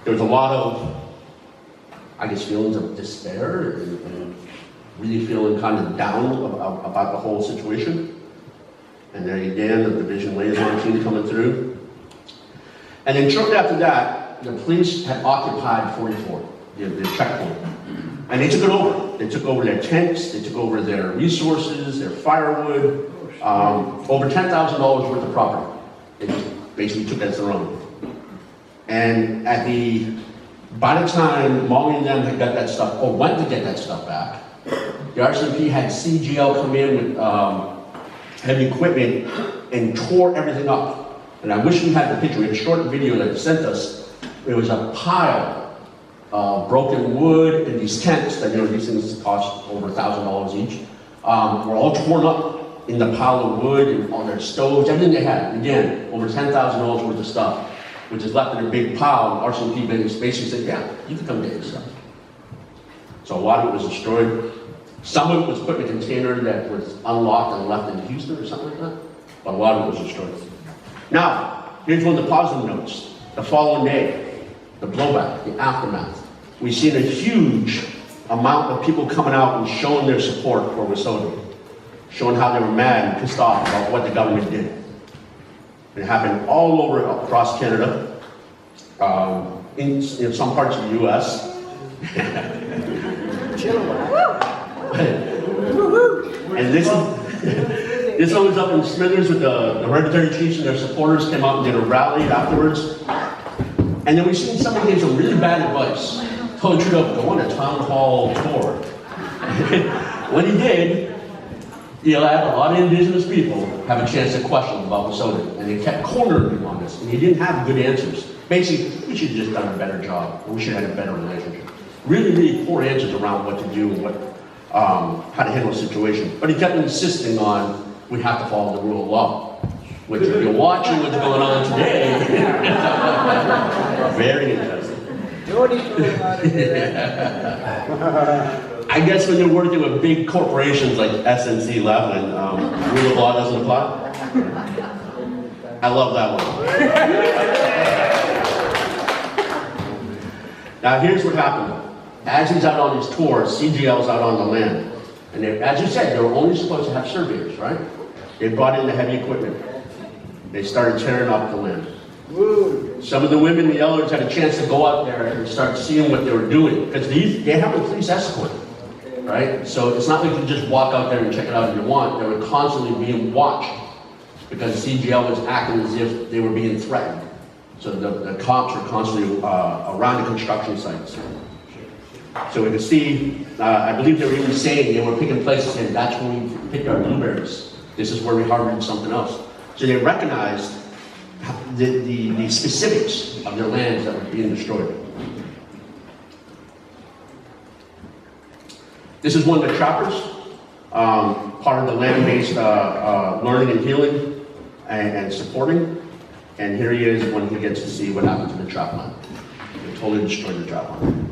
There was a lot of, I guess, feelings of despair and really feeling kind of down about the whole situation. And there again, the division liaison team coming through. And then shortly after that, the police had occupied 44, the checkpoint. And they took it over. They took over their tents, they took over their resources, their firewood, over $10,000 worth of property. They just basically took as their own. And by the time Molly and them had got that stuff, or went to get that stuff back, the RCMP had CGL come in with heavy equipment and tore everything up. And I wish we had the picture. We had a short video that sent us. It was a pile of broken wood and these tents that, these things cost over $1,000 each. Were all torn up in the pile of wood and all their stoves, everything they had. Again, over $10,000 worth of stuff, which is left in a big pile. RCMP basically said, yeah, you can come get your stuff. So a lot of it was destroyed. Some of it was put in a container that was unlocked and left in Houston or something like that. But a lot of it was destroyed. Now, here's one of the positive notes. The following day, the blowback, the aftermath. We've seen a huge amount of people coming out and showing their support for Wissoti, showing how they were mad and pissed off about what the government did. It happened all over across Canada, in some parts of the U.S. Chilliwack. And this one was up in Smithers with the hereditary chiefs and their supporters came out and did a rally afterwards. And then we've seen somebody gave some really bad advice. Told Trudeau, go on a town hall tour. When he did, he allowed a lot of Indigenous people have a chance to question about Wissoti. And they kept cornering him on this, and he didn't have good answers. Basically, we should have just done a better job, or we should have had a better relationship. Really, really poor answers around what to do and how to handle the situation. But he kept insisting on, we have to follow the rule of law. Which, if you're watching what's going on today, very interesting. I guess when you're working with big corporations like SNC Lavalin, rule of law doesn't apply. I love that one. Now here's what happened. As he's out on his tour, CGL's out on the land. And as you said, they were only supposed to have surveyors, right? They brought in the heavy equipment. They started tearing up the land. Some of the women, the elders, had a chance to go out there and start seeing what they were doing. Because they have a police escort, right? So it's not like you can just walk out there and check it out if you want. They were constantly being watched because CGL was acting as if they were being threatened. So the cops were constantly around the construction sites. So we could see, I believe they were even saying, they were picking places saying, that's where we picked our blueberries. This is where we harvested something else. So they recognized the specifics of their lands that were being destroyed. This is one of the trappers, part of the land-based learning and healing and supporting. And here he is when he gets to see what happened to the trap line. They totally destroyed the trap line.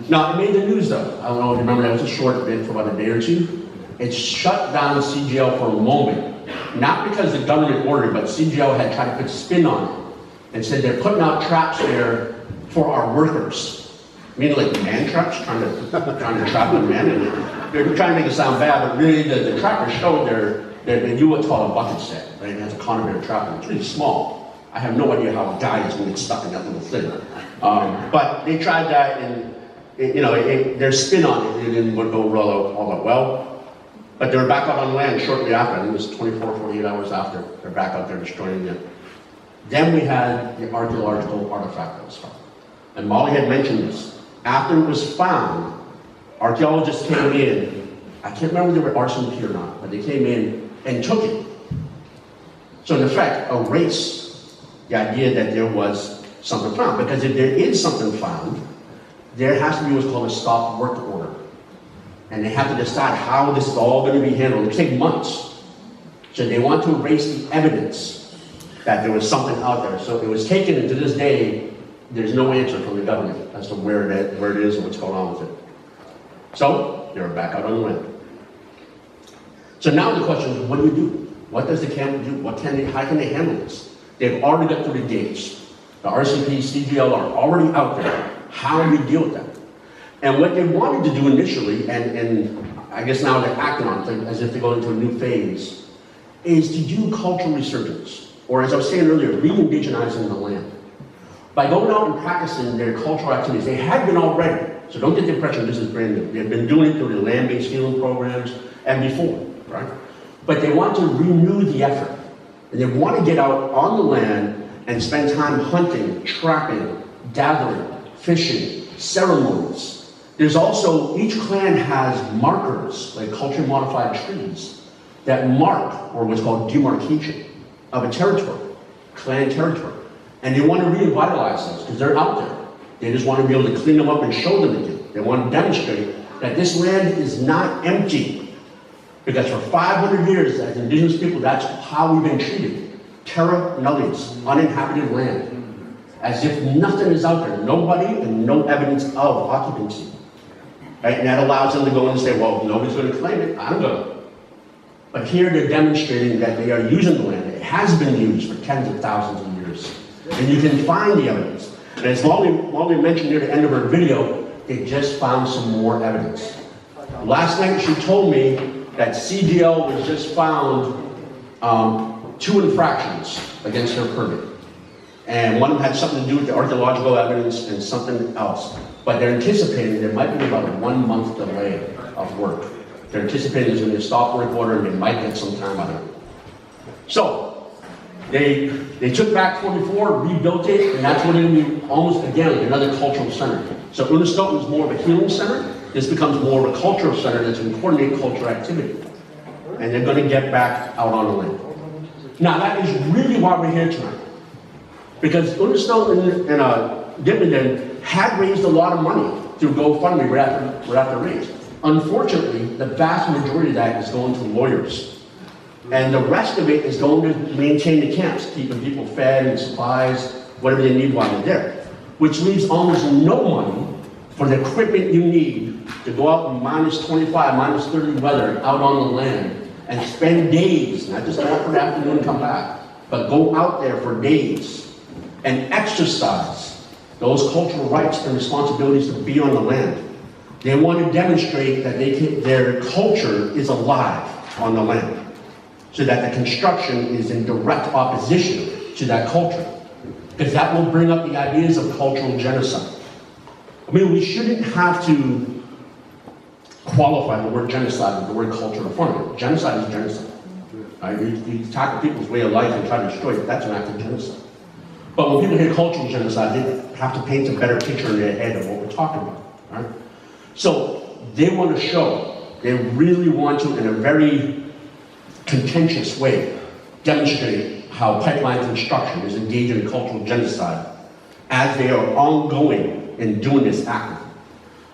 Now, it made the news though. I don't know if you remember, that was a short bit for about a day or two. It shut down CGL for a moment. Not because the government ordered, but CGL had tried to put spin on it and said they're putting out traps there for our workers. Meaning like man traps, trying to trap the men. And they're trying to make it sound bad, but really the trappers showed they do what's called a bucket set. Right? It has a conibear trap, it's really small. I have no idea how a guy is going to get stuck in that little thing. But they tried that, and their spin on it didn't go all that well. But they were back out on land shortly after. I think it was 24, 48 hours after. They're back out there destroying it. Then we had the archaeological artifact that was found. And Molly had mentioned this. After it was found, archaeologists came in. I can't remember if they were RCMP or not, but they came in and took it. So in effect, erased the idea that there was something found. Because if there is something found, there has to be what's called a stop work order. And they have to decide how this is all going to be handled. It will take months. So they want to erase the evidence that there was something out there. So it was taken, and to this day, there's no answer from the government as to where it is and what's going on with it. So they're back out on the land. So now the question is, what do you do? What does the camp do? How can they handle this? They've already got through the gates. The RCP, CGL are already out there. How do we deal with that? And what they wanted to do initially, and I guess now they're acting on it as if they're going into a new phase, is to do cultural resurgence, or as I was saying earlier, re-indigenizing the land. By going out and practicing their cultural activities, they had been already, so don't get the impression this is brand new. They've been doing it through the land-based healing programs and before, right? But they want to renew the effort. And they want to get out on the land and spend time hunting, trapping, gathering, fishing, ceremonies. There's also, each clan has markers, like culturally modified trees, that mark, or what's called demarcation, of a territory, clan territory. And they want to revitalize those, because they're out there. They just want to be able to clean them up and show them again. They want to demonstrate that this land is not empty. Because for 500 years, as indigenous people, that's how we've been treated. Terra nullius, uninhabited land. As if nothing is out there, nobody and no evidence of occupancy. Right? And that allows them to go and say, well, nobody's going to claim it, I'm going to. But here they're demonstrating that they are using the land. It has been used for tens of thousands of years. And you can find the evidence. And as Molly mentioned near the end of her video, they just found some more evidence. Last night she told me that CGL was just found 2 infractions against her permit. And one of them had something to do with the archaeological evidence and something else. But they're anticipating there might be about a 1-month delay of work. They're anticipating there's going to be a stop work order and they might get some time on it. So, they took back 44, rebuilt it, and that's what it'll be almost, again, like another cultural center. So Unistoten is more of a healing center. This becomes more of a cultural center that's going to coordinate cultural activity. And they're going to get back out on the land. Now, that is really why we're here tonight. Because Unistoten and Gitumt'en had raised a lot of money through GoFundMe right after raise. Unfortunately, the vast majority of that is going to lawyers. And the rest of it is going to maintain the camps, keeping people fed and supplies, whatever they need while they're there. Which leaves almost no money for the equipment you need to go out in minus 25, minus 30 weather out on the land and spend days, not just go out for the afternoon and come back, but go out there for days and exercise those cultural rights and responsibilities to be on the land. They want to demonstrate that their culture is alive on the land, so that the construction is in direct opposition to that culture. Because that will bring up the ideas of cultural genocide. I mean, we shouldn't have to qualify the word genocide with the word culture in front of it. Genocide is genocide. Right? You attack people's way of life and try to destroy it, that's an act of genocide. But when people hear cultural genocide, they have to paint a better picture in their head of what we're talking about. Right? So they want to show, they really want to, in a very contentious way, demonstrate how pipeline construction is engaged in cultural genocide as they are ongoing in doing this actively.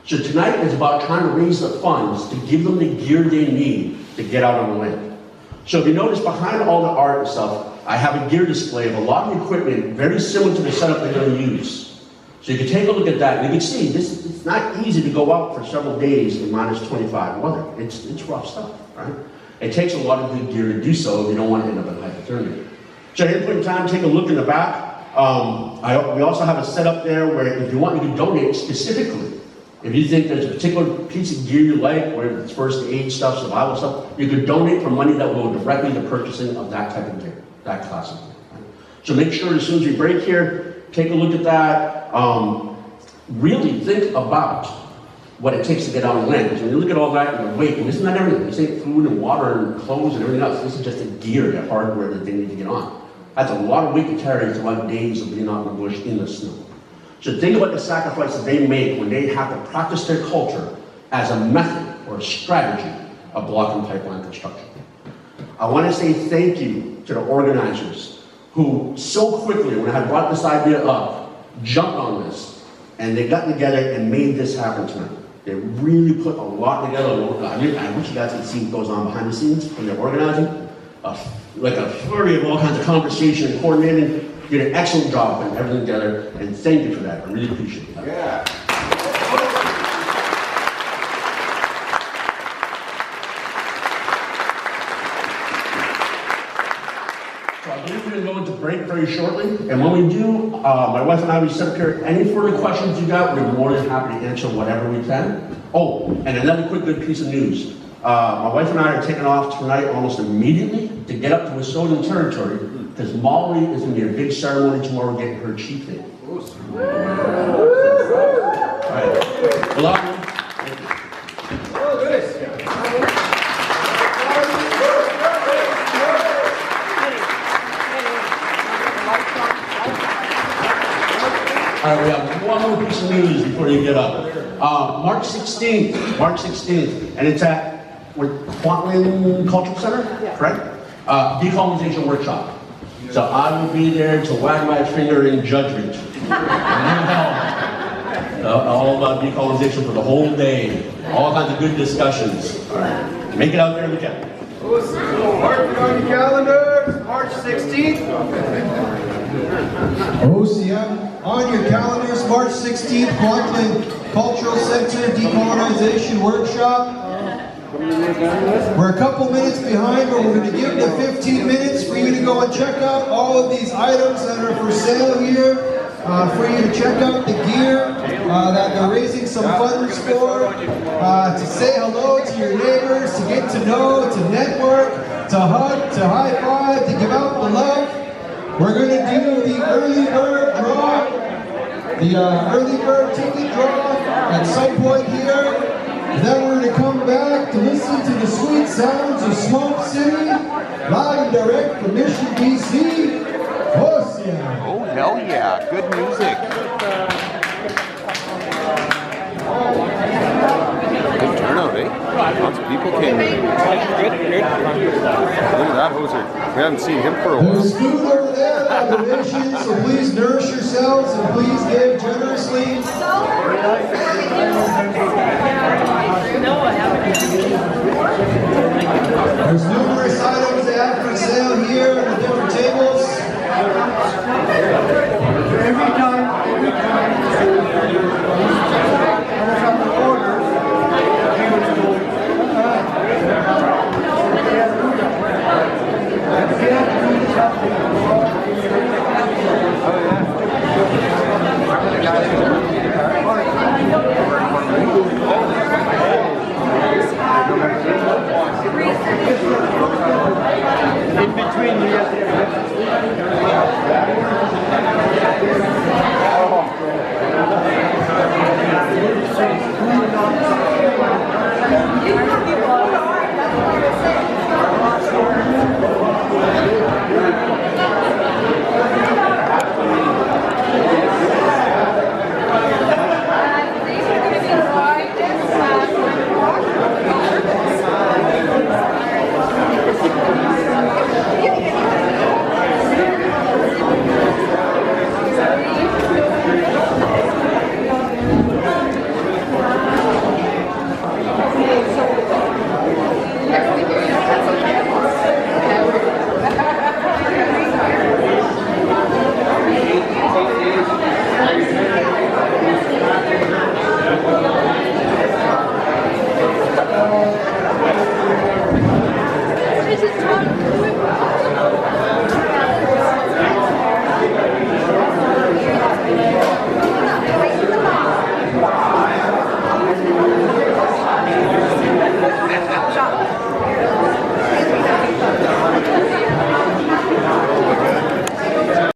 So tonight is about trying to raise the funds to give them the gear they need to get out on the land. So if you notice behind all the art and stuff, I have a gear display of a lot of equipment very similar to the setup they're going to use. So you can take a look at that, and you can see it's not easy to go out for several days in minus 25 weather. It's rough stuff, right? It takes a lot of good gear to do so if you don't want to end up in hypothermia. So at any point in time, take a look in the back. We also have a setup there where if you want, you can donate specifically. If you think there's a particular piece of gear you like, whether it's first aid stuff, survival stuff, you could donate for money that will go directly to purchasing of that type of gear, that class of gear. Right? So make sure as soon as we break here, take a look at that. Really think about what it takes to get out on the land. Because when you look at all that and the weight, and this is not everything. This ain't food and water and clothes and everything else. This is just the gear, the hardware that they need to get on. That's a lot of weight to carry throughout days of being out in the bush in the snow. So think about the sacrifices they make when they have to practice their culture as a method or a strategy of blocking pipeline construction. I want to say thank you to the organizers who so quickly, when I brought this idea up, jumped on this, and they got together and made this happen tonight. They really put a lot together. I wish you guys could see what goes on behind the scenes when they're organizing. Like a flurry of all kinds of conversation and coordinating. You did an excellent job putting everything together, and thank you for that. I really appreciate it. Yeah. So I believe we're going to go into break very shortly, and when we do, My wife and I, we sit up here. Any further questions you got, we're more than happy to answer whatever we can. Oh, and another quick good piece of news. My wife and I are taking off tonight almost immediately to get up to Wissodian territory because Molly is going to be a big ceremony tomorrow getting her chieftain. All right. Good luck. All right, we have one more piece of news before you get up. March 16th, and it's at Frontline Cultural Center, correct? Decolonization workshop. So I will be there to wag my finger in judgment. All about decolonization for the whole day. All kinds of good discussions. All right. Make it out there if you can. Mark it on your calendars, March 16th. OCM on your calendars, March 16th, Frontline Cultural Center Decolonization Workshop. We're a couple minutes behind, but we're going to give you 15 minutes for you to go and check out all of these items that are for sale here, for you to check out the gear that they're raising some funds for, to say hello to your neighbors, to get to know, to network, to hug, to high five, to give out the love. We're going to do the early bird draw, the early bird ticket draw at some point here. Then we're going to come back to listen to the sweet sounds of Swamp City, live and direct from Mission, BC. Oh, yeah. Oh, hell yeah. Good music. Good turnout, eh? Lots of people came in. Look at that hoser. We haven't seen him for a while. There's food over there on donations, so please nourish yourselves and please give generously.